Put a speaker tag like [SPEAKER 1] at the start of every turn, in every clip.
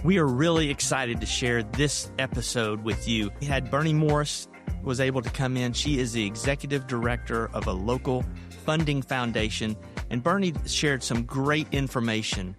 [SPEAKER 1] We are really excited to share this episode with you. We had Bernie Morris was able to come in. She is the executive director of a local funding foundation, and Bernie shared some great information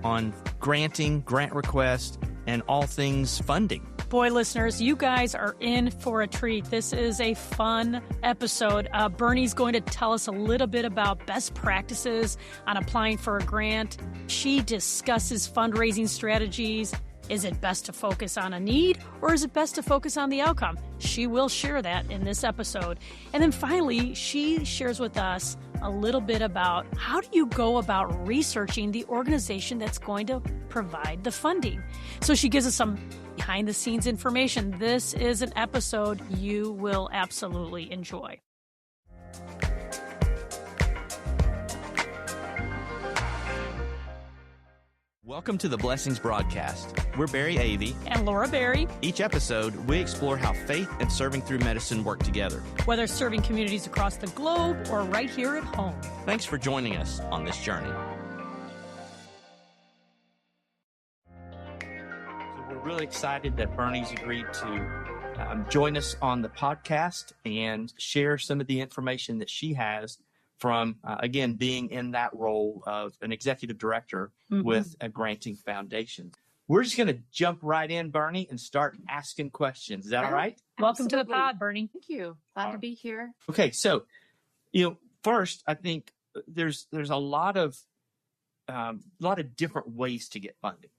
[SPEAKER 1] on granting, grant requests, and all things funding.
[SPEAKER 2] Boy, listeners, you guys are in for a treat. This is a fun episode. Bernie's going to tell us a little bit about best practices on applying for a grant. She discusses fundraising strategies. Is it best to focus on a need, or is it best to focus on the outcome? She will share that in this episode. And then finally, she shares with us a little bit about how do you go about researching the organization that's going to provide the funding. So she gives us some behind the scenes information. This is an episode you will absolutely enjoy.
[SPEAKER 1] Welcome to the Blessings Broadcast. We're Barry Avey
[SPEAKER 2] And Laura Berry.
[SPEAKER 1] Each episode, we explore how faith and serving through medicine work together.
[SPEAKER 2] Whether serving communities across the globe or right here at home.
[SPEAKER 1] Thanks for joining us on this journey. So we're really excited that Bernie's agreed to join us on the podcast and share some of the information that she has from, again, being in that role of an executive director with a granting foundation. We're just going to jump right in, Bernie, and start asking questions. Is that all right?
[SPEAKER 2] Welcome to the pod, Bernie.
[SPEAKER 3] Thank you. Glad to be here.
[SPEAKER 1] Okay, so, first, I think there's a lot of different ways to get funding.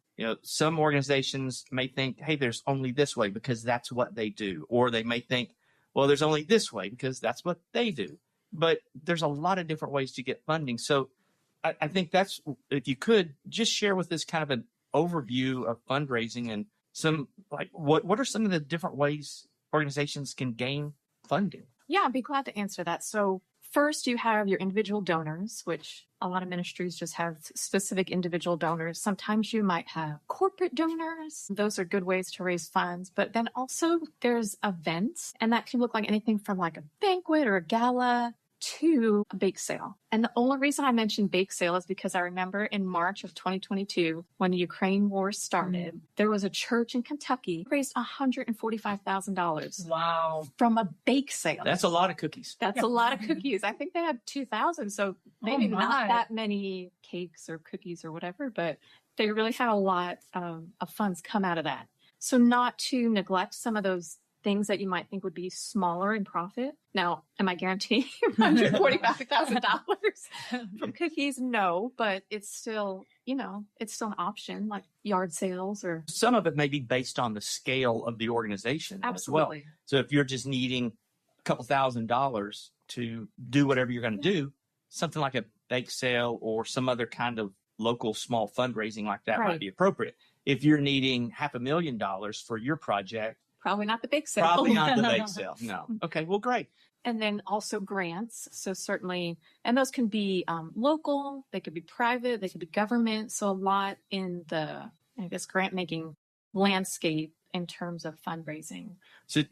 [SPEAKER 1] Some organizations may think, hey, there's only this way because that's what they do. Or they may think, well, there's only this way because that's what they do. But there's a lot of different ways to get funding. So I think that's, if you could just share with us kind of an overview of fundraising and some, like, what are some of the different ways organizations can gain funding?
[SPEAKER 3] Yeah, I'd be glad to answer that. So first, you have your individual donors, which a lot of ministries just have specific individual donors. Sometimes you might have corporate donors. Those are good ways to raise funds. But then also there's events, and that can look like anything from like a banquet or a gala to a bake sale. And the only reason I mentioned bake sale is because I remember in March of 2022, when the Ukraine war started, there was a church in Kentucky raised $145,000.
[SPEAKER 2] Wow.
[SPEAKER 3] From a bake sale.
[SPEAKER 1] That's a lot of cookies.
[SPEAKER 3] That's a lot of cookies. I think they had 2,000. So maybe not that many cakes or cookies or whatever, but they really had a lot of funds come out of that. So not to neglect some of those things that you might think would be smaller in profit. Now, am I guaranteeing $145,000 from cookies? No, but it's still, it's still an option, like yard sales or.
[SPEAKER 1] Some of it may be based on the scale of the organization as well. So if you're just needing a couple $1,000s to do whatever you're going to do, something like a bake sale or some other kind of local small fundraising like that might be appropriate. If you're needing $500,000 for your project,
[SPEAKER 3] probably not the bake sale.
[SPEAKER 1] Probably not the bake sale. No. Okay, well, great.
[SPEAKER 3] And then also grants. So certainly, and those can be local, they could be private, they could be government. So a lot in the, grant making landscape in terms of fundraising.
[SPEAKER 1] So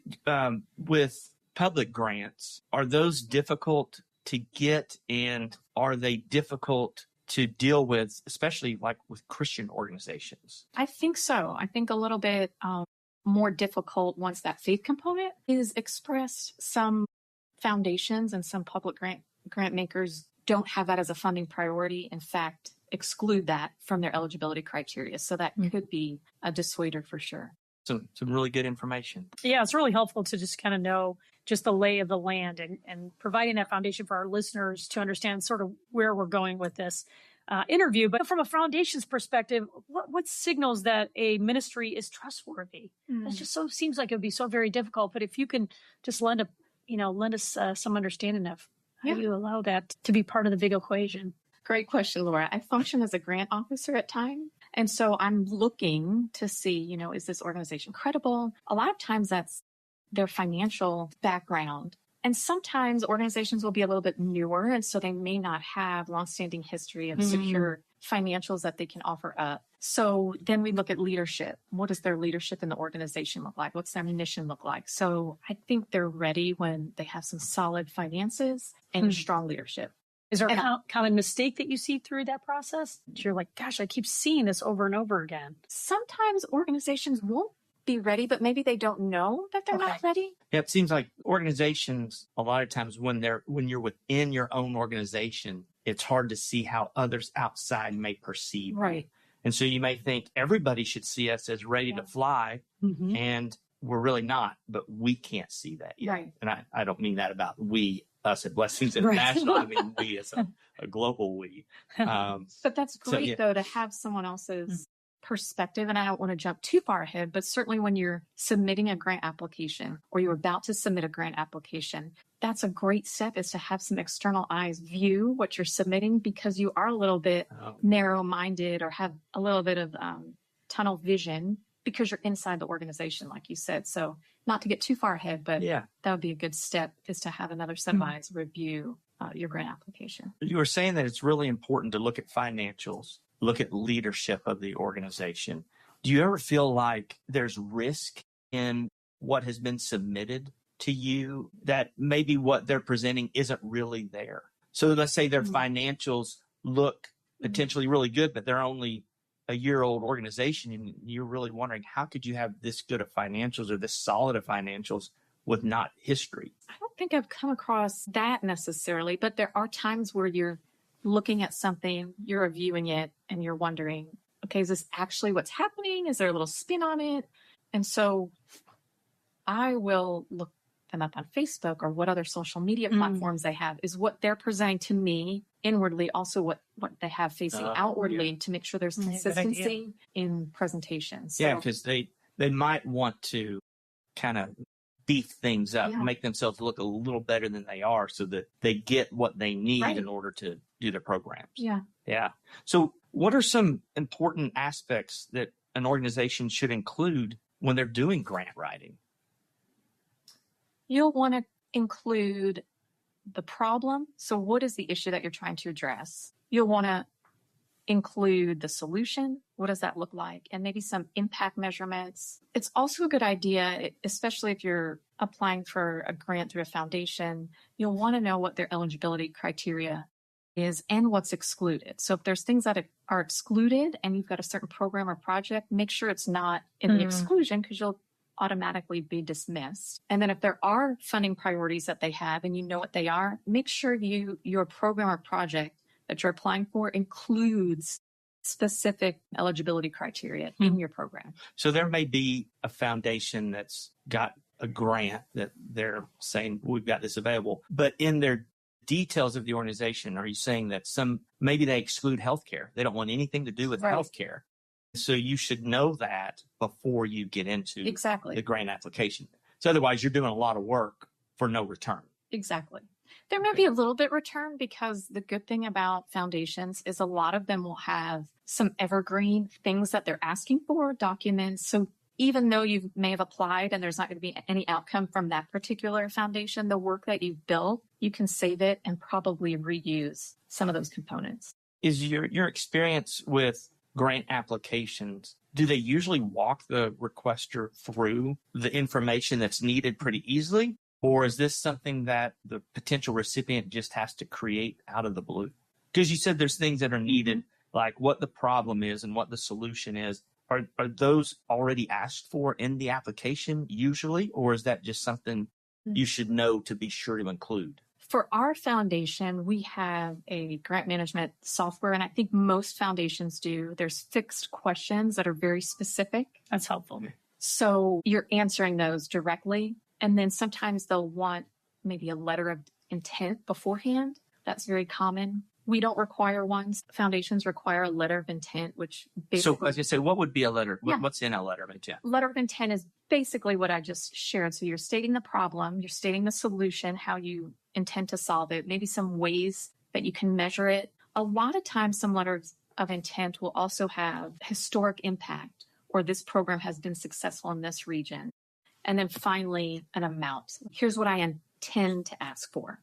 [SPEAKER 1] with public grants, are those difficult to get, and are they difficult to deal with, especially like with Christian organizations?
[SPEAKER 3] I think so. I think a little bit more difficult once that faith component is expressed. Some foundations and some public grant makers don't have that as a funding priority. In fact, exclude that from their eligibility criteria. So that could be a dissuader for sure.
[SPEAKER 1] Some really good information.
[SPEAKER 2] Yeah, it's really helpful to just kind of know just the lay of the land and providing that foundation for our listeners to understand sort of where we're going with this interview. But from a foundation's perspective, what signals that a ministry is trustworthy? It just seems like it would be so very difficult. But if you can just lend us some understanding of how you allow that to be part of the big equation.
[SPEAKER 3] Great question, Laura. I function as a grant officer at times. And so I'm looking to see, is this organization credible? A lot of times that's their financial background. And sometimes organizations will be a little bit newer, and so they may not have longstanding history of secure financials that they can offer up. So then we look at leadership. What does their leadership in the organization look like? What's their mission look like? So I think they're ready when they have some solid finances and strong leadership.
[SPEAKER 2] Is there a common mistake that you see through that process? You're like, gosh, I keep seeing this over and over again.
[SPEAKER 3] Sometimes organizations won't be ready, but maybe they don't know that they're not ready.
[SPEAKER 1] Yeah, it seems like organizations, a lot of times when you're within your own organization, it's hard to see how others outside may perceive you. And so you may think everybody should see us as ready to fly, and we're really not, but we can't see that yet. And I don't mean that about we, us at Blessings International. I mean we as a global we.
[SPEAKER 3] But that's great, though, to have someone else's perspective. And I don't want to jump too far ahead, but certainly when you're submitting a grant application or you're about to submit a grant application, that's a great step, is to have some external eyes view what you're submitting, because you are a little bit narrow-minded or have a little bit of tunnel vision because you're inside the organization, like you said. So not to get too far ahead, but that would be a good step, is to have another set of eyes review your grant application.
[SPEAKER 1] You were saying that it's really important to look at financials, look at leadership of the organization. Do you ever feel like there's risk in what has been submitted to you, that maybe what they're presenting isn't really there? So let's say their financials look potentially really good, but they're only a year-old organization, and you're really wondering, how could you have this good of financials or this solid of financials with not history?
[SPEAKER 3] I don't think I've come across that necessarily, but there are times where you're looking at something, you're reviewing it, and you're wondering, okay, is this actually what's happening? Is there a little spin on it? And so I will look them up on Facebook or what other social media platforms they have. Is what they're presenting to me inwardly also what they have facing outwardly, to make sure there's consistency in presentations.
[SPEAKER 1] So, because they might want to kind of beef things up, make themselves look a little better than they are, so that they get what they need in order to do their programs. Yeah. So what are some important aspects that an organization should include when they're doing grant writing?
[SPEAKER 3] You'll want to include the problem. So what is the issue that you're trying to address? You'll want to include the solution. What does that look like? And maybe some impact measurements. It's also a good idea, especially if you're applying for a grant through a foundation, you'll want to know what their eligibility criteria is and what's excluded. So if there's things that are excluded and you've got a certain program or project, make sure it's not in the exclusion, because you'll automatically be dismissed. And then if there are funding priorities that they have and you know what they are, make sure your program or project that you're applying for includes specific eligibility criteria in your program.
[SPEAKER 1] So there may be a foundation that's got a grant that they're saying, we've got this available, but in their details of the organization, are you saying that maybe they exclude healthcare? They don't want anything to do with healthcare. So you should know that before you get into the grant application. So otherwise, you're doing a lot of work for no return.
[SPEAKER 3] Exactly. There may be a little bit return, because the good thing about foundations is a lot of them will have some evergreen things that they're asking for, documents. So even though you may have applied and there's not going to be any outcome from that particular foundation, the work that you've built, you can save it and probably reuse some of those components.
[SPEAKER 1] Is your experience with grant applications, do they usually walk the requester through the information that's needed pretty easily? Or is this something that the potential recipient just has to create out of the blue? Because you said there's things that are needed, like what the problem is and what the solution is. Are those already asked for in the application usually? Or is that just something you should know to be sure to include?
[SPEAKER 3] For our foundation, we have a grant management software, and I think most foundations do. There's fixed questions that are very specific.
[SPEAKER 2] That's helpful.
[SPEAKER 3] So you're answering those directly. And then sometimes they'll want maybe a letter of intent beforehand. That's very common. We don't require ones. Foundations require a letter of intent, which basically...
[SPEAKER 1] So as you say, what would be a letter? What's in a letter of intent?
[SPEAKER 3] Letter of intent is basically what I just shared. So you're stating the problem, you're stating the solution, how you intend to solve it, maybe some ways that you can measure it. A lot of times, some letters of intent will also have historic impact, or this program has been successful in this region. And then finally, an amount. Here's what I intend to ask for.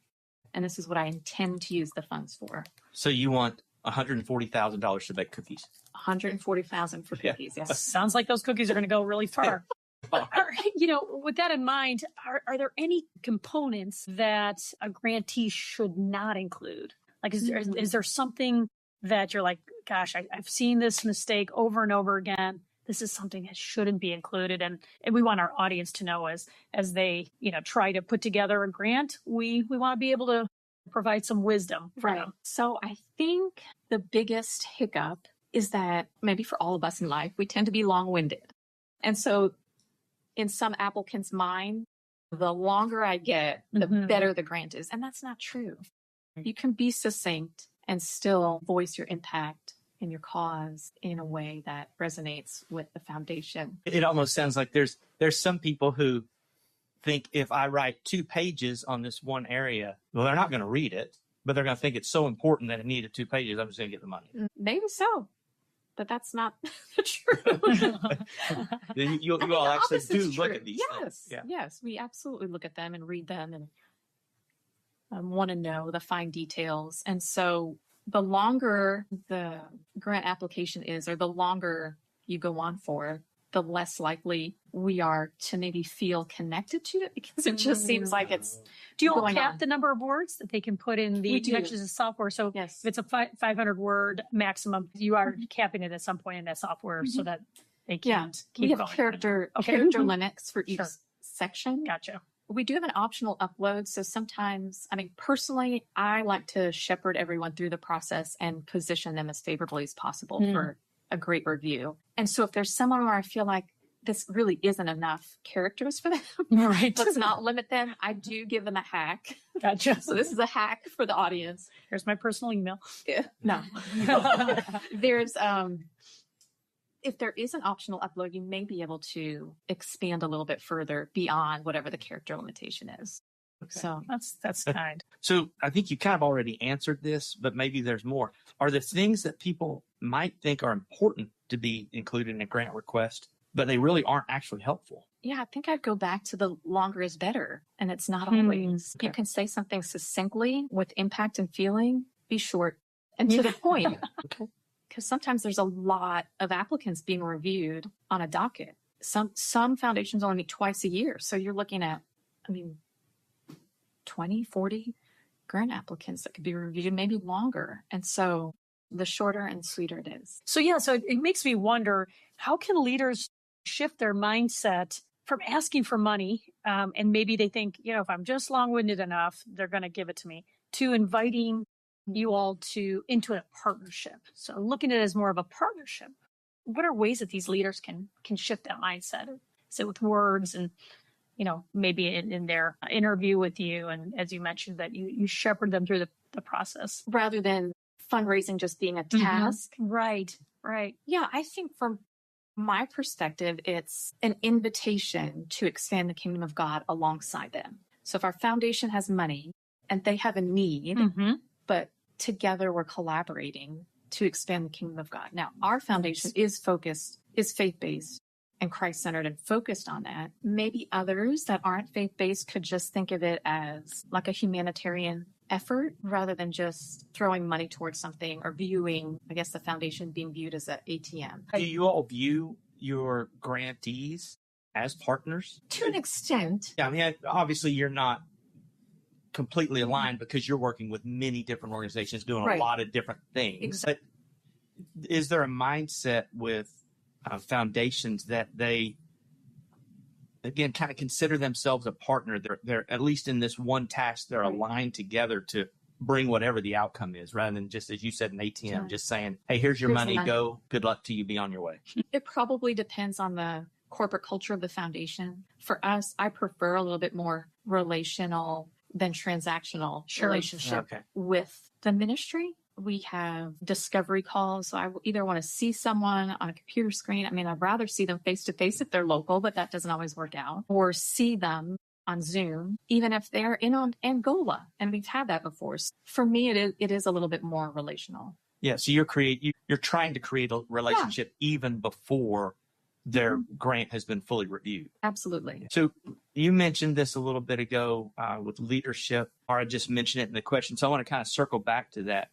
[SPEAKER 3] And this is what I intend to use the funds for.
[SPEAKER 1] So you want $140,000 to bake cookies?
[SPEAKER 3] $140,000 for cookies, yes.
[SPEAKER 2] Sounds like those cookies are going to go really far. With that in mind, are there any components that a grantee should not include? Like, is there something that you're like, gosh, I've seen this mistake over and over again. This is something that shouldn't be included. And we want our audience to know as they, try to put together a grant, we want to be able to provide some wisdom.
[SPEAKER 3] Right. So I think the biggest hiccup is that maybe for all of us in life, we tend to be long-winded. And so in some applicants' mind, the longer I get, the better the grant is. And that's not true. You can be succinct and still voice your impact and your cause in a way that resonates with the foundation.
[SPEAKER 1] It almost sounds like there's some people who think if I write 2 pages on this one area, well, they're not going to read it, but they're going to think it's so important that it needed 2 pages. I'm just going to get the money.
[SPEAKER 3] Maybe so, but that's not true.
[SPEAKER 1] you all actually do look at these things.
[SPEAKER 3] Yeah. Yes, we absolutely look at them and read them and want to know the fine details. And so the longer the grant application is, or the longer you go on for, the less likely we are to maybe feel connected to it, because it just seems like it's.
[SPEAKER 2] Do you all cap the number of words that they can put in the software? So
[SPEAKER 3] yes.
[SPEAKER 2] If it's a 500 word maximum, you are capping it at some point in that software so that they can't keep going.
[SPEAKER 3] We have character limits for each section.
[SPEAKER 2] Gotcha.
[SPEAKER 3] We do have an optional upload. So sometimes, personally, I like to shepherd everyone through the process and position them as favorably as possible for a great review. And so if there's someone where I feel like this really isn't enough characters for them,
[SPEAKER 2] right?
[SPEAKER 3] Let's not limit them. I do give them a hack.
[SPEAKER 2] Gotcha.
[SPEAKER 3] So this is a hack for the audience.
[SPEAKER 2] Here's my personal email.
[SPEAKER 3] Yeah. No. There's, if there is an optional upload, you may be able to expand a little bit further beyond whatever the character limitation is.
[SPEAKER 2] Okay. So that's kind.
[SPEAKER 1] So I think you kind of already answered this, but maybe there's more. Are there things that people might think are important to be included in a grant request, but they really aren't actually helpful?
[SPEAKER 3] Yeah, I think I'd go back to the longer is better. And it's not always. Okay. You can say something succinctly with impact and feeling. Be short and to the point.
[SPEAKER 1] Okay.
[SPEAKER 3] Because sometimes there's a lot of applicants being reviewed on a docket. Some foundations only meet twice a year. So you're looking at, 20, 40 grant applicants that could be reviewed, maybe longer. And so the shorter and sweeter it is.
[SPEAKER 2] So it makes me wonder, how can leaders shift their mindset from asking for money, and maybe they think, if I'm just long-winded enough, they're going to give it to me, to inviting you all into a partnership. So looking at it as more of a partnership. What are ways that these leaders can shift that mindset? Is it with words and, maybe in their interview with you, and as you mentioned, that you shepherd them through the process?
[SPEAKER 3] Rather than fundraising just being a task.
[SPEAKER 2] Right.
[SPEAKER 3] Yeah, I think from my perspective, it's an invitation to expand the kingdom of God alongside them. So if our foundation has money and they have a need, but together we're collaborating to expand the kingdom of God. Now, our foundation is faith-based and Christ-centered and focused on that. Maybe others that aren't faith-based could just think of it as like a humanitarian effort rather than just throwing money towards something or viewing, the foundation being viewed as an ATM.
[SPEAKER 1] Do you all view your grantees as partners?
[SPEAKER 3] To an extent.
[SPEAKER 1] Yeah, obviously you're not completely aligned because you're working with many different organizations doing a lot of different things.
[SPEAKER 3] Exactly.
[SPEAKER 1] But is there a mindset with foundations that they, again, kind of consider themselves a partner? They're at least in this one task, they're aligned together to bring whatever the outcome is, rather than just, as you said, an ATM, just saying, hey, here's your money, go, good luck to you, be on your way.
[SPEAKER 3] It probably depends on the corporate culture of the foundation. For us, I prefer a little bit more relational than transactional relationship with the ministry. We have discovery calls. So I either want to see someone on a computer screen. I'd rather see them face to face if they're local, but that doesn't always work out. Or see them on Zoom, even if they're in Angola. And we've had that before. So for me, it is a little bit more relational.
[SPEAKER 1] Yeah. So you're trying to create a relationship even before their grant has been fully reviewed.
[SPEAKER 3] Absolutely.
[SPEAKER 1] So you mentioned this a little bit ago with leadership, or I just mentioned it in the question. So I want to kind of circle back to that.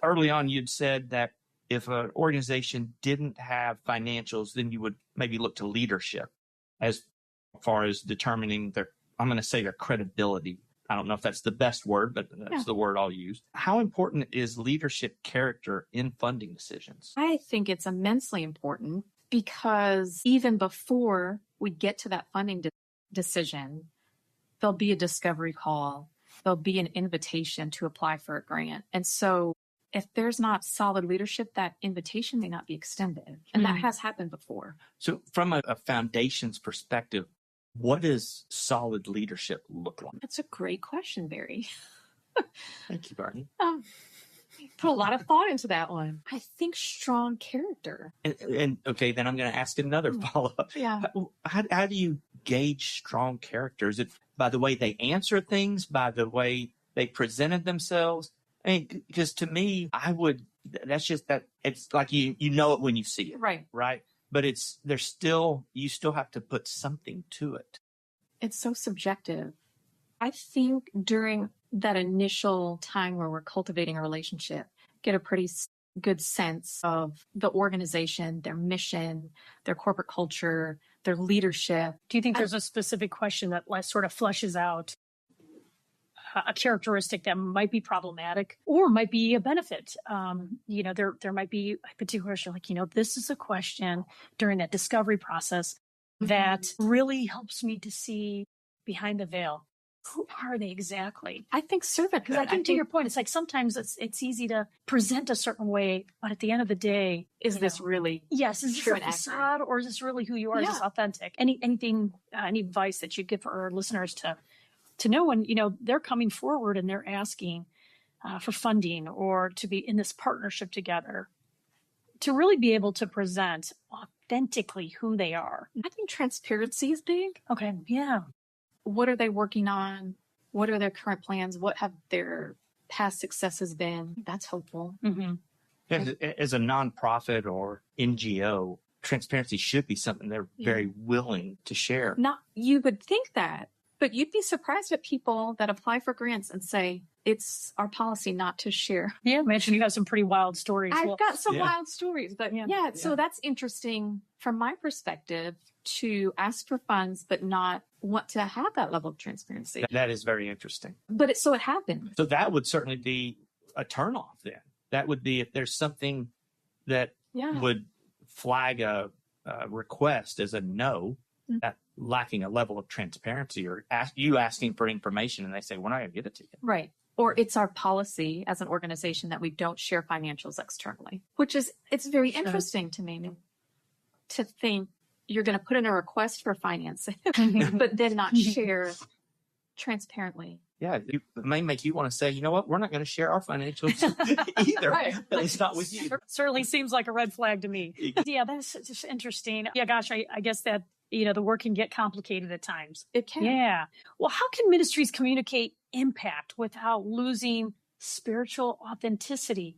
[SPEAKER 1] Early on, you'd said that if an organization didn't have financials, then you would maybe look to leadership as far as determining their credibility I don't know if that's the best word, but that's the word I'll use. How important is leadership character in funding decisions?
[SPEAKER 3] I think it's immensely important because even before we get to that funding decision, there'll be a discovery call. There'll be an invitation to apply for a grant. And so if there's not solid leadership, that invitation may not be extended. And that has happened before.
[SPEAKER 1] So from a foundation's perspective, what does solid leadership look like?
[SPEAKER 3] That's a great question, Barry.
[SPEAKER 1] Thank you, Barney.
[SPEAKER 3] Put a lot of thought into that one. I think strong character.
[SPEAKER 1] And okay, then I'm going to ask another follow-up.
[SPEAKER 3] Yeah.
[SPEAKER 1] How do you gauge strong character? Is it by the way they answer things, by the way they presented themselves? I mean, because to me, that's just that it's like you know it when you see it. Right. But you still have to put something to it.
[SPEAKER 3] It's so subjective. I think during that initial time where we're cultivating a relationship, get a pretty good sense of the organization, their mission, their corporate culture, their leadership.
[SPEAKER 2] Do you think there's a specific question that sort of fleshes out a characteristic that might be problematic or might be a benefit? There might be a particular question like, this is a question during that discovery process that really helps me to see behind the veil. Who are they exactly?
[SPEAKER 3] I think servanthood.
[SPEAKER 2] Because I think to your point, it's like sometimes it's easy to present a certain way, but at the end of the day,
[SPEAKER 3] is this really
[SPEAKER 2] is this a facade or is this really who you are? Is this authentic? Any advice that you give for our listeners to know when, they're coming forward and they're asking for funding or to be in this partnership together, to really be able to present authentically who they are?
[SPEAKER 3] I think transparency is big.
[SPEAKER 2] Okay. Yeah.
[SPEAKER 3] What are they working on? What are their current plans? What have their past successes been? That's helpful.
[SPEAKER 2] Mm-hmm.
[SPEAKER 1] As a nonprofit or NGO, transparency should be something they're very willing to share.
[SPEAKER 3] You would think that, but you'd be surprised at people that apply for grants and say, it's our policy not to share.
[SPEAKER 2] Yeah, imagine you have some pretty wild stories.
[SPEAKER 3] I've got some wild stories, but so that's interesting from my perspective to ask for funds, but not want to have that level of transparency.
[SPEAKER 1] That is very interesting.
[SPEAKER 3] But it happened.
[SPEAKER 1] So that would certainly be a turnoff then. That would be if there's something that would flag a request as a no, that lacking a level of transparency or asking for information and they say, we're not going to get it to you.
[SPEAKER 3] Right. Or it's our policy as an organization that we don't share financials externally, it's very interesting to me to think you're going to put in a request for financing, but then not share transparently.
[SPEAKER 1] Yeah, it may make you want to say, you know what, we're not going to share our financials either.
[SPEAKER 3] Right.
[SPEAKER 1] At least not with you.
[SPEAKER 2] Certainly seems like a red flag to me. Yeah, that's just interesting. Yeah, gosh, I guess that, the work can get complicated at times.
[SPEAKER 3] It can.
[SPEAKER 2] Yeah. Well, how can ministries communicate impact without losing spiritual authenticity?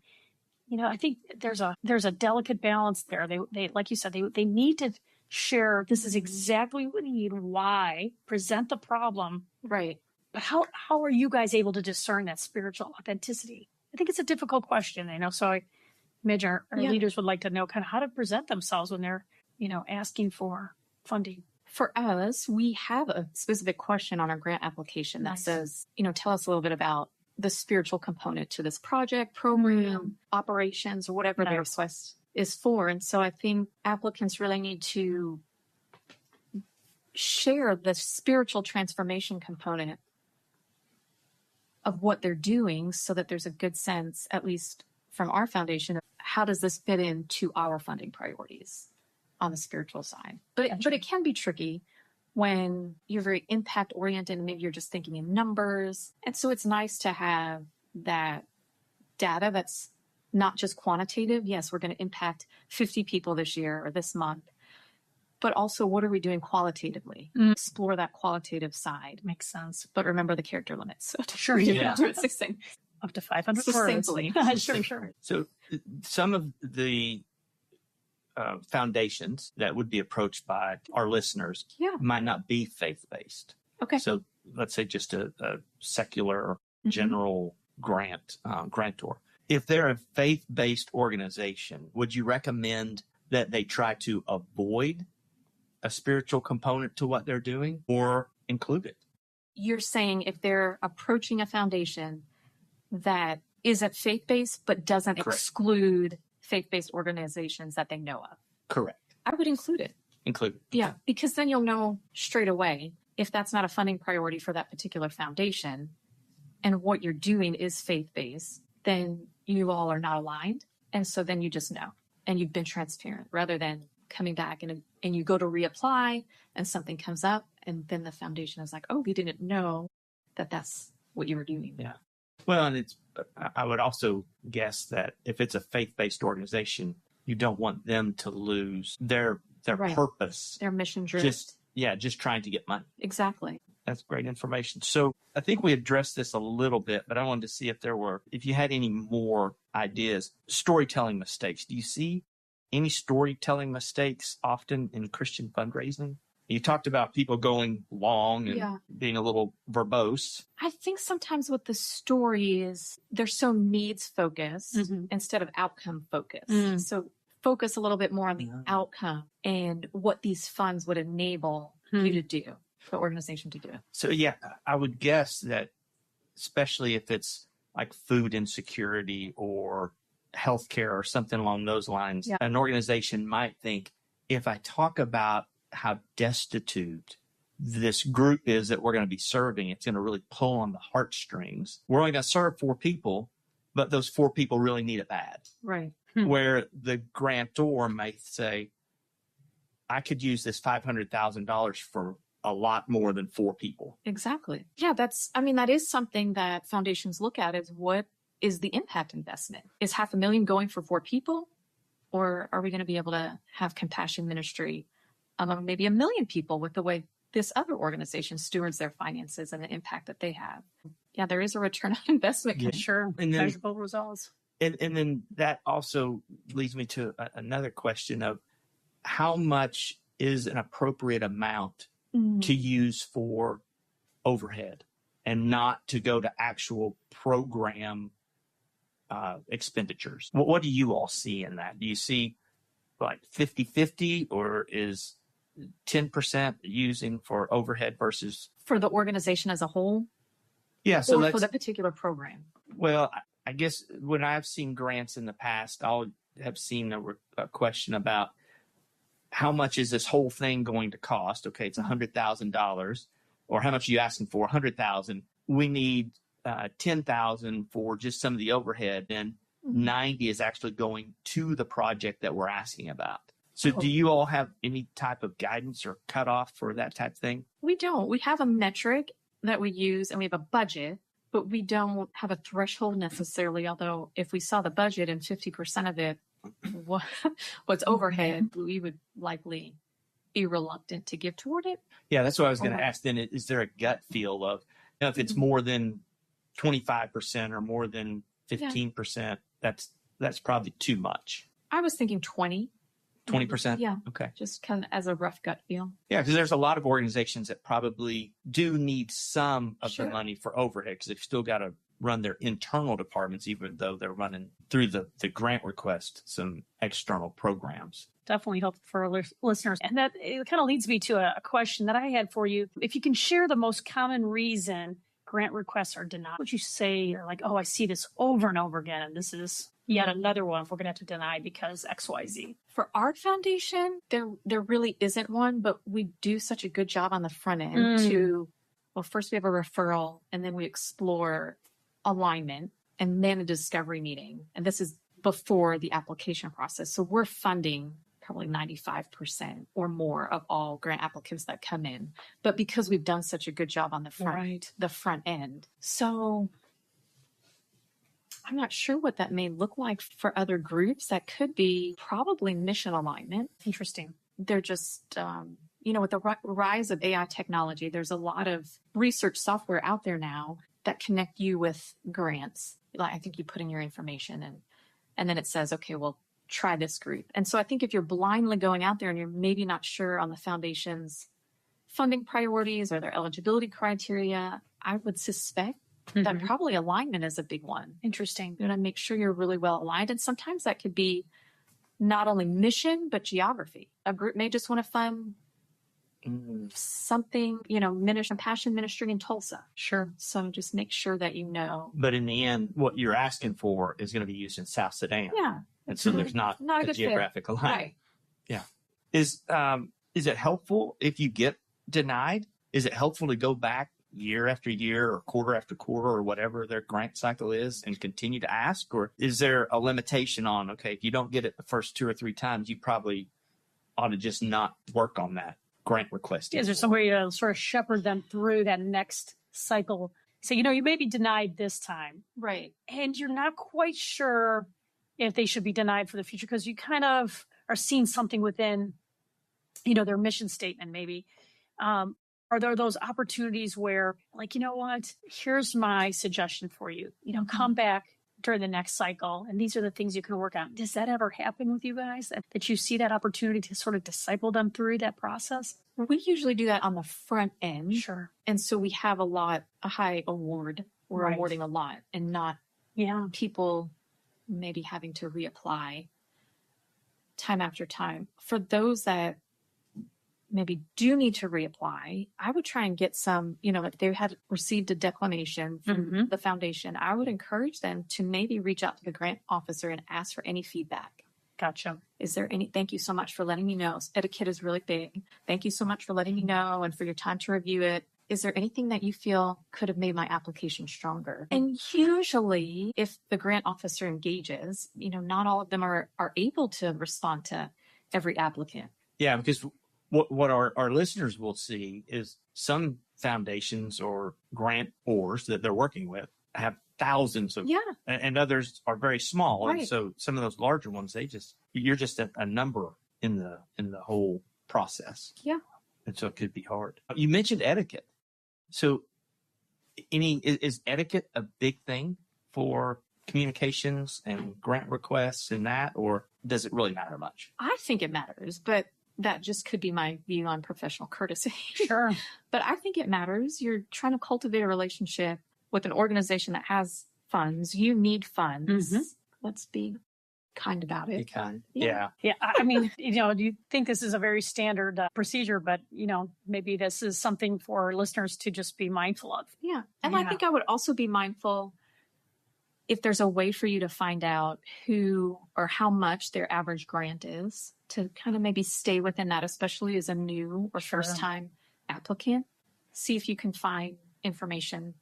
[SPEAKER 2] I think there's a delicate balance there. They like you said, they need to share, this is exactly what we need, why, present the problem.
[SPEAKER 3] Right.
[SPEAKER 2] But how are you guys able to discern that spiritual authenticity? I think it's a difficult question, so I imagine our leaders would like to know kind of how to present themselves when they're, asking for funding.
[SPEAKER 3] For us, we have a specific question on our grant application that says, tell us a little bit about the spiritual component to this project, program, operations, or whatever the request is for. And so I think applicants really need to share the spiritual transformation component of what they're doing so that there's a good sense, at least from our foundation, of how does this fit into our funding priorities on the spiritual side. But it can be tricky when you're very impact oriented and maybe you're just thinking in numbers. And so it's nice to have that data that's not just quantitative. Yes, we're going to impact 50 people this year or this month, but also what are we doing qualitatively? Explore that qualitative side.
[SPEAKER 2] Makes sense.
[SPEAKER 3] But remember the character limits.
[SPEAKER 2] Sure.
[SPEAKER 3] Yeah.
[SPEAKER 2] Up to 500 words. Sure.
[SPEAKER 1] So some of the foundations that would be approached by our listeners might not be faith-based.
[SPEAKER 3] Okay.
[SPEAKER 1] So let's say just a secular or general grantor. If they're a faith-based organization, would you recommend that they try to avoid a spiritual component to what they're doing or include it?
[SPEAKER 3] you're saying if they're approaching a foundation that isn't faith-based but doesn't
[SPEAKER 1] Correct.
[SPEAKER 3] exclude faith-based organizations that they know of.
[SPEAKER 1] Correct.
[SPEAKER 3] I would include it.
[SPEAKER 1] Include.
[SPEAKER 3] Yeah, because then you'll know straight away if that's not a funding priority for that particular foundation and what you're doing is faith-based, then you all are not aligned. And so then you just know and you've been transparent rather than coming back and you go to reapply and something comes up and then the foundation is like, oh, we didn't know that that's what you were doing.
[SPEAKER 1] Yeah. Well, and I would also guess that if it's a faith-based organization, you don't want them to lose their
[SPEAKER 3] Right.
[SPEAKER 1] purpose.
[SPEAKER 3] Their mission driven.
[SPEAKER 1] Just trying to get money.
[SPEAKER 3] Exactly.
[SPEAKER 1] That's great information. So I think we addressed this a little bit, but I wanted to see if you had any more ideas. Storytelling mistakes. Do you see any storytelling mistakes often in Christian fundraising? You talked about people going long and being a little verbose.
[SPEAKER 3] I think sometimes with the stories, they're so needs focused instead of outcome focused. So focus a little bit more on the outcome and what these funds would enable you to do, the organization to do.
[SPEAKER 1] So yeah, I would guess that especially if it's like food insecurity or healthcare or something along those lines, an organization might think, if I talk about how destitute this group is that we're going to be serving, it's going to really pull on the heartstrings. We're only going to serve 4 people, but those 4 people really need it bad.
[SPEAKER 3] Right.
[SPEAKER 1] Where the grantor may say, I could use this $500,000 for a lot more than 4 people.
[SPEAKER 3] Exactly. Yeah, that is something that foundations look at is what is the impact investment? Is $500,000 going for 4 people? Or are we going to be able to have compassion ministry among maybe 1 million people with the way this other organization stewards their finances and the impact that they have? Yeah, there is a return on investment.
[SPEAKER 2] Yeah. Sure.
[SPEAKER 1] And then,
[SPEAKER 2] measurable results.
[SPEAKER 1] And then that also leads me to another question of how much is an appropriate amount to use for overhead and not to go to actual program expenditures. What do you all see in that? Do you see like 50-50 or is 10% using for overhead versus
[SPEAKER 3] for the organization as a whole?
[SPEAKER 1] Yeah. So
[SPEAKER 3] or for the particular program?
[SPEAKER 1] Well, I guess when I've seen grants in the past, I'll have seen a question about how much is this whole thing going to cost? Okay, it's $100,000, or how much are you asking for? $100,000. We need $10,000 for just some of the overhead, and $90,000 is actually going to the project that we're asking about. So do you all have any type of guidance or cutoff for that type of thing? We
[SPEAKER 3] don't. We have a metric that we use and we have a budget, but we don't have a threshold necessarily. Although if we saw the budget and 50% of it what's overhead, we would likely be reluctant to give toward it.
[SPEAKER 1] Yeah, that's what I was going to ask then. Is there a gut feel of, if it's more than 25% or more than 15%, that's probably too much.
[SPEAKER 3] I was thinking 20%.
[SPEAKER 1] 20%?
[SPEAKER 3] Yeah.
[SPEAKER 1] Okay.
[SPEAKER 3] Just kind of as a rough gut feel.
[SPEAKER 1] Yeah, because there's a lot of organizations that probably do need some of the money for overhead because they've still got to run their internal departments, even though they're running through the grant request some external programs.
[SPEAKER 2] Definitely helpful for our listeners. And that it kind of leads me to a question that I had for you. If you can share the most common reason grant requests are denied, would you say you're like, oh, I see this over and over again, and this is yet another one we're going to have to deny because XYZ?
[SPEAKER 3] For our foundation, there really isn't one, but we do such a good job on the front end to, well, first we have a referral, and then we explore alignment, and then a discovery meeting. And this is before the application process. So we're funding probably 95% or more of all grant applicants that come in. But because we've done such a good job on the front end. So I'm not sure what that may look like for other groups. That could be probably mission alignment.
[SPEAKER 2] Interesting.
[SPEAKER 3] They're just, with the rise of AI technology, there's a lot of research software out there now that connect you with grants. Like I think you put in your information and then it says, okay, well, try this group. And so I think if you're blindly going out there and you're maybe not sure on the foundation's funding priorities or their eligibility criteria, I would suspect that probably alignment is a big one.
[SPEAKER 2] Interesting.
[SPEAKER 3] You want to make sure you're really well aligned. And sometimes that could be not only mission, but geography. A group may just want to fund something, compassion ministry in Tulsa.
[SPEAKER 2] Sure.
[SPEAKER 3] So just make sure that you know.
[SPEAKER 1] But in the end, what you're asking for is going to be used in South Sudan.
[SPEAKER 3] Yeah.
[SPEAKER 1] And so there's not
[SPEAKER 3] a
[SPEAKER 1] a
[SPEAKER 3] good
[SPEAKER 1] geographic
[SPEAKER 3] fit.
[SPEAKER 1] alignment.
[SPEAKER 3] Right.
[SPEAKER 1] Yeah. Is it helpful if you get denied? Is it helpful to go back year after year or quarter after quarter or whatever their grant cycle is and continue to ask? Or is there a limitation on, okay, if you don't get it the first 2 or 3 times, you probably ought to just not work on that grant request?
[SPEAKER 2] Is there some way to sort of shepherd them through that next cycle? So, you may be denied this time.
[SPEAKER 3] Right.
[SPEAKER 2] And you're not quite sure if they should be denied for the future because you kind of are seeing something within, their mission statement maybe. Are there those opportunities where, like, you know what, here's my suggestion for you, come back during the next cycle, and these are the things you can work on. Does that ever happen with you guys, that you see that opportunity to sort of disciple them through that process?
[SPEAKER 3] We usually do that on the front end.
[SPEAKER 2] Sure.
[SPEAKER 3] And so we have a high award. We're
[SPEAKER 2] Right.
[SPEAKER 3] awarding a lot and not people maybe having to reapply time after time. For those that maybe do need to reapply, I would try and get some, if they had received a declination from the foundation, I would encourage them to maybe reach out to the grant officer and ask for any feedback.
[SPEAKER 2] Gotcha.
[SPEAKER 3] Is there any, thank you so much for letting me know. Etiquette is really big. Thank you so much for letting me know and for your time to review it. Is there anything that you feel could have made my application stronger? And usually if the grant officer engages, not all of them are able to respond to every applicant.
[SPEAKER 1] Yeah, because what our listeners will see is some foundations or grantors that they're working with have thousands of, and others are very small.
[SPEAKER 3] Right.
[SPEAKER 1] And so some of those larger ones, you're just a number in the whole process.
[SPEAKER 3] Yeah.
[SPEAKER 1] And so it could be hard. You mentioned etiquette. So is etiquette a big thing for communications and grant requests and that, or does it really matter much?
[SPEAKER 3] I think it matters, but that just could be my view on professional courtesy.
[SPEAKER 2] Sure.
[SPEAKER 3] But I think it matters. You're trying to cultivate a relationship with an organization that has funds. You need funds. Let's be kind about it.
[SPEAKER 1] Be kind.
[SPEAKER 2] Yeah. I mean, you think this is a very standard procedure, but, maybe this is something for listeners to just be mindful of.
[SPEAKER 3] Yeah. And I think I would also be mindful if there's a way for you to find out who or how much their average grant is, to kind of maybe stay within that, especially as a new or first time applicant. See if you can find information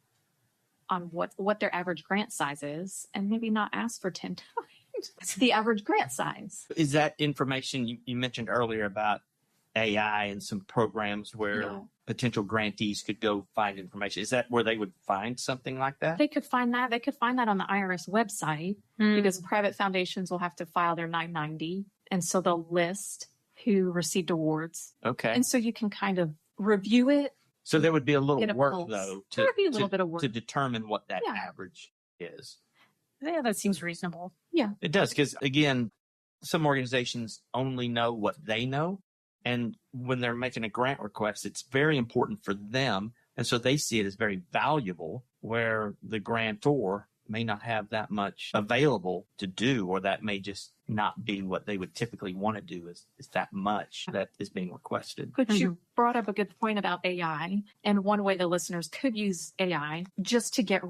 [SPEAKER 3] on what their average grant size is, and maybe not ask for 10 times the average grant size.
[SPEAKER 1] Is that information you mentioned earlier about AI and some programs where potential grantees could go find information? Is that where they would find something like that?
[SPEAKER 3] They could find that. They could find that on the IRS website because private foundations will have to file their 990. And so they'll list who received awards.
[SPEAKER 1] Okay.
[SPEAKER 3] And so you can kind of review it.
[SPEAKER 1] So there would be a little work,
[SPEAKER 3] pulse.
[SPEAKER 1] though,
[SPEAKER 3] There would be a little bit of work
[SPEAKER 1] to determine what that average is.
[SPEAKER 2] Yeah, that seems reasonable.
[SPEAKER 3] Yeah.
[SPEAKER 1] It does, because, again, some organizations only know what they know. And when they're making a grant request, it's very important for them. And so they see it as very valuable, where the grantor may not have that much available to do, or that may just not be what they would typically want to do is that much that is being requested.
[SPEAKER 3] But you brought up a good point about AI. And one way the listeners could use AI just to get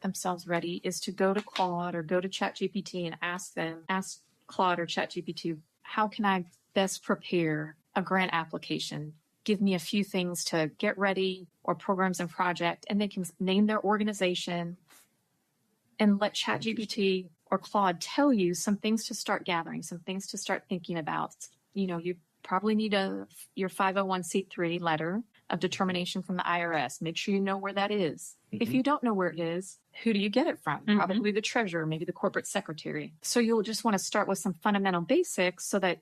[SPEAKER 3] themselves ready, is to go to Claude or go to ChatGPT and ask Claude or ChatGPT, how can I best prepare a grant application? Give me a few things to get ready, or programs and project, and they can name their organization and let ChatGPT or Claude tell you some things to start gathering, some things to start thinking about. You probably need your 501c3 letter of determination from the IRS. Make sure you know where that is. If you don't know where it is, who do you get it from? Probably the treasurer, maybe the corporate secretary. So you'll just want to start with some fundamental basics so that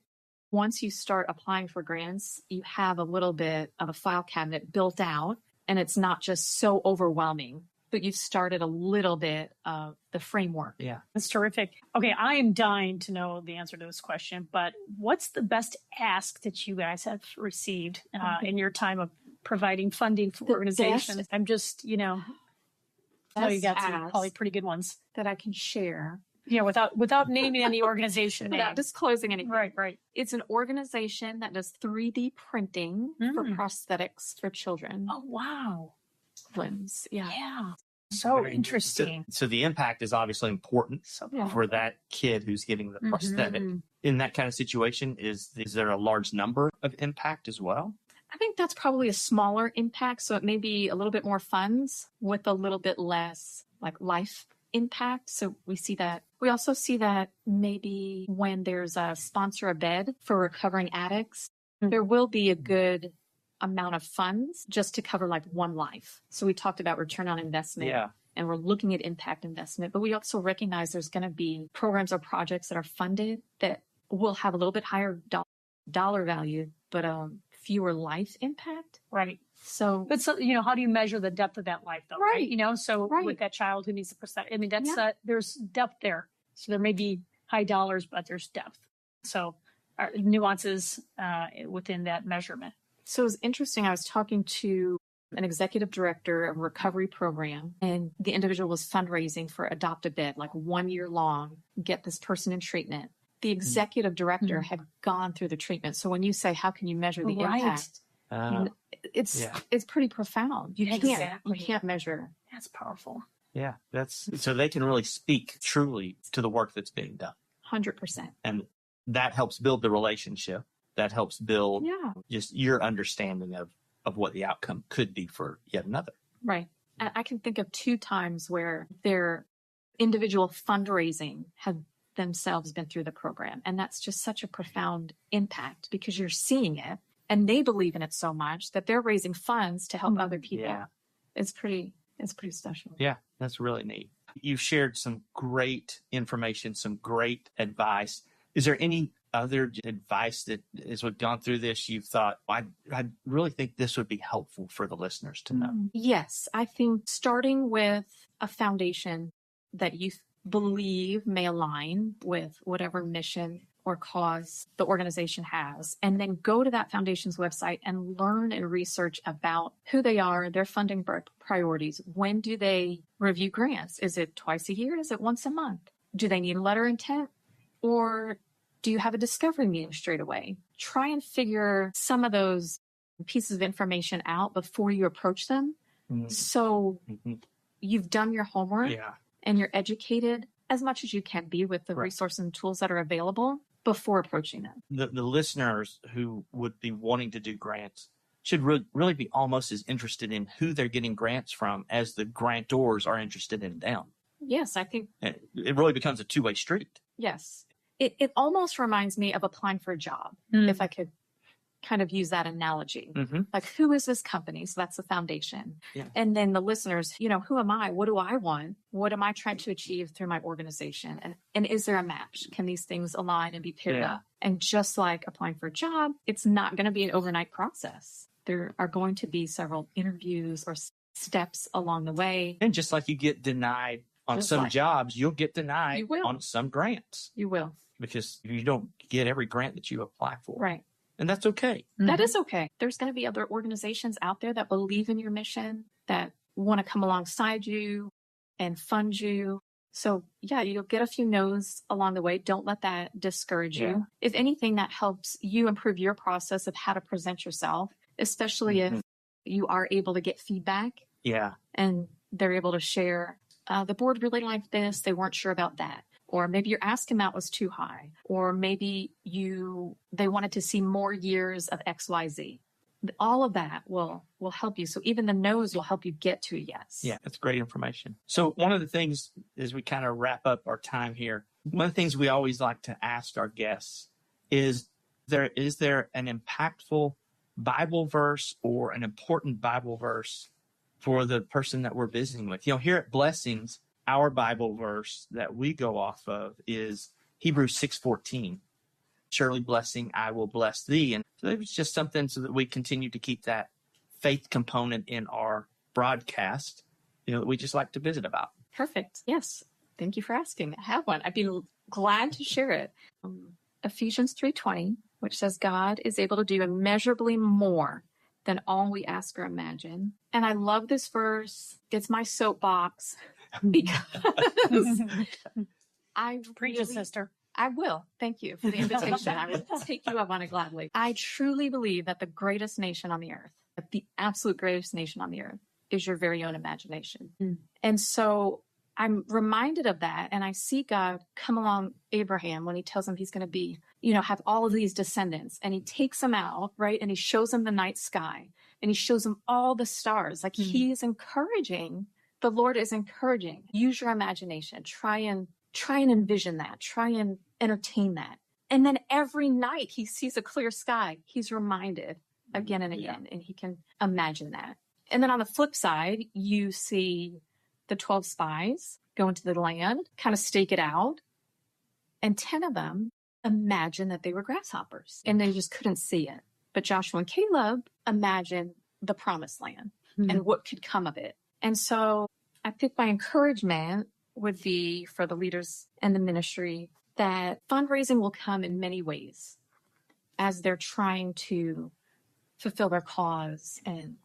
[SPEAKER 3] once you start applying for grants, you have a little bit of a file cabinet built out, and it's not just so overwhelming, but you've started a little bit of the framework.
[SPEAKER 1] Yeah.
[SPEAKER 2] That's terrific. Okay, I am dying to know the answer to this question, but what's the best ask that you guys have received in your time of providing funding for organizations? I'm just, I know you got some probably pretty good ones
[SPEAKER 3] that I can share
[SPEAKER 2] Yeah, without naming any organization name.
[SPEAKER 3] Without disclosing anything.
[SPEAKER 2] Right.
[SPEAKER 3] It's an organization that does 3D printing for prosthetics for children.
[SPEAKER 2] Oh, wow.
[SPEAKER 3] Limbs. Yeah.
[SPEAKER 2] Yeah. So interesting.
[SPEAKER 1] So the impact is obviously important for that kid who's getting the prosthetic. In that kind of situation, is there a large number of impact as well?
[SPEAKER 3] I think that's probably a smaller impact. So it may be a little bit more funds with a little bit less like life impact. So we see that. We also see that maybe when there's a sponsor a bed for recovering addicts, there will be a good amount of funds just to cover like one life. So we talked about return on investment.
[SPEAKER 1] Yeah.
[SPEAKER 3] And we're looking at impact investment, but we also recognize there's going to be programs or projects that are funded that will have a little bit higher dollar value, but fewer life impact.
[SPEAKER 2] Right.
[SPEAKER 3] So,
[SPEAKER 2] but how do you measure the depth of that life though? Right. With that child who needs a prosthetic, I mean, that's, there's depth there. So there may be high dollars, but there's depth. So nuances within that measurement.
[SPEAKER 3] So it was interesting. I was talking to an executive director of a recovery program, and the individual was fundraising for Adopt a Bed, like 1 year long, get this person in treatment. The executive director had gone through the treatment. So when you say, how can you measure the impact? It's pretty profound. You can't measure.
[SPEAKER 2] That's powerful.
[SPEAKER 1] Yeah. So they can really speak truly to the work that's being done.
[SPEAKER 3] 100%.
[SPEAKER 1] And that helps build the relationship. That helps build just your understanding of what the outcome could be for yet another.
[SPEAKER 3] Right. I can think of 2 times where their individual fundraising have themselves been through the program. And that's just such a profound impact because you're seeing it and they believe in it so much that they're raising funds to help other people.
[SPEAKER 1] Yeah.
[SPEAKER 3] It's pretty special.
[SPEAKER 1] Yeah, that's really neat. You've shared some great information, some great advice. Is there any other advice that as we've gone through this, you've thought, I really think this would be helpful for the listeners to know?
[SPEAKER 3] Yes, I think starting with a foundation that you believe may align with whatever mission or cause the organization has, and then go to that foundation's website and learn and research about who they are, their funding priorities. When do they review grants? Is it twice a year? Is it once a month? Do they need a letter of intent? Or do you have a discovery meeting straight away? Try and figure some of those pieces of information out before you approach them. So you've done your homework and you're educated as much as you can be with the resources and tools that are available before approaching them.
[SPEAKER 1] The listeners who would be wanting to do grants should really be almost as interested in who they're getting grants from as the grantors are interested in them.
[SPEAKER 3] Yes, I think
[SPEAKER 1] it really becomes a two-way street.
[SPEAKER 3] Yes. It almost reminds me of applying for a job, if I could kind of use that analogy. Like, who is this company? So that's the foundation. Yeah. And then the listeners, who am I? What do I want? What am I trying to achieve through my organization? And is there a match? Can these things align and be paired up? And just like applying for a job, it's not going to be an overnight process. There are going to be several interviews or steps along the way.
[SPEAKER 1] And just like you get denied on some jobs, you'll get denied on some grants.
[SPEAKER 3] You will.
[SPEAKER 1] Because you don't get every grant that you apply for.
[SPEAKER 3] Right.
[SPEAKER 1] And that's okay.
[SPEAKER 3] That is okay. There's going to be other organizations out there that believe in your mission, that want to come alongside you and fund you. So you'll get a few no's along the way. Don't let that discourage you. If anything, that helps you improve your process of how to present yourself, especially if you are able to get feedback. Yeah. And they're able to share, the board really liked this. They weren't sure about that. Or maybe your ask amount was too high. Or maybe they wanted to see more years of XYZ. All of that will help you. So even the no's will help you get to a yes. Yeah, that's great information. So one of the things as we kind of wrap up our time here, one of the things we always like to ask our guests is there an impactful Bible verse or an important Bible verse for the person that we're visiting with? Here at Blessings, our Bible verse that we go off of is Hebrews 6:14. Surely blessing, I will bless thee. And so it was just something so that we continue to keep that faith component in our broadcast, that we just like to visit about. Perfect. Yes. Thank you for asking. I have one. I'd be glad to share it. Ephesians 3:20, which says, God is able to do immeasurably more than all we ask or imagine. And I love this verse. It's my soapbox because
[SPEAKER 2] Preach it, sister.
[SPEAKER 3] I will. Thank you for the invitation. I will take you up on it gladly. I truly believe that the greatest nation on the earth, the absolute greatest nation on the earth, is your very own imagination. And so I'm reminded of that. And I see God come along Abraham when he tells him he's going to be, have all of these descendants. And he takes them out, right? And he shows them the night sky. And he shows them all the stars. Like he is encouraging. The Lord is encouraging. Use your imagination. Try and envision that. Try and entertain that. And then every night he sees a clear sky. He's reminded again and again, and he can imagine that. And then on the flip side, you see the 12 spies go into the land, kind of stake it out. And 10 of them imagine that they were grasshoppers and they just couldn't see it. But Joshua and Caleb imagined the promised land and what could come of it. And so I think my encouragement would be for the leaders and the ministry that fundraising will come in many ways as they're trying to fulfill their cause and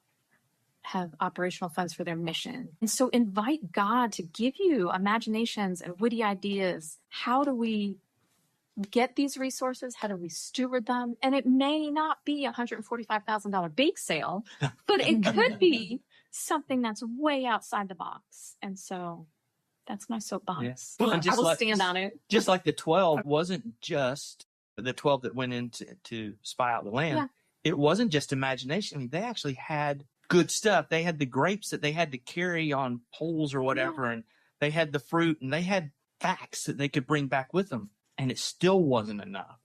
[SPEAKER 3] have operational funds for their mission. And so invite God to give you imaginations and witty ideas. How do we get these resources? How do we steward them? And it may not be a $145,000 bake sale, but it could be something that's way outside the box. And so that's my soapbox.
[SPEAKER 1] Yes.
[SPEAKER 3] Well, I will stand on it.
[SPEAKER 1] Just like the 12 wasn't just the 12 that went in to spy out the land.
[SPEAKER 3] Yeah.
[SPEAKER 1] It wasn't just imagination. I mean, they actually had good stuff. They had the grapes that they had to carry on poles or whatever, and they had the fruit, and they had facts that they could bring back with them, and it still wasn't enough.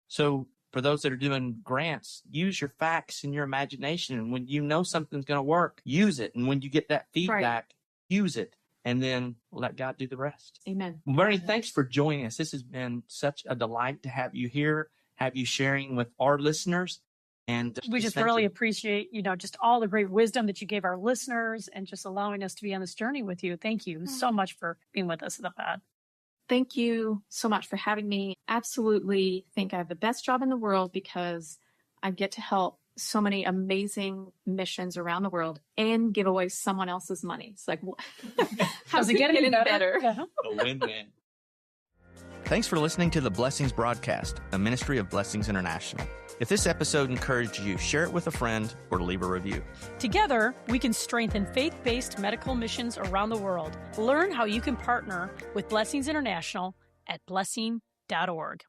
[SPEAKER 1] So for those that are doing grants, use your facts and your imagination, and when you know something's going to work, use it. And when you get that feedback, use it, and then let God do the rest.
[SPEAKER 3] Amen.
[SPEAKER 1] Bernie, thanks for joining us. This has been such a delight to have you here, have you sharing with our listeners. And
[SPEAKER 2] we just really appreciate, just all the great wisdom that you gave our listeners and just allowing us to be on this journey with you. Thank you so much for being with us at the pod.
[SPEAKER 3] Thank you so much for having me. Absolutely think I have the best job in the world because I get to help so many amazing missions around the world and give away someone else's money. It's like, how's it get any better?
[SPEAKER 1] A win-win. Thanks for listening to the Blessings Broadcast, a ministry of Blessings International. If this episode encouraged you, share it with a friend or leave a review.
[SPEAKER 2] Together, we can strengthen faith-based medical missions around the world. Learn how you can partner with Blessings International at blessing.org.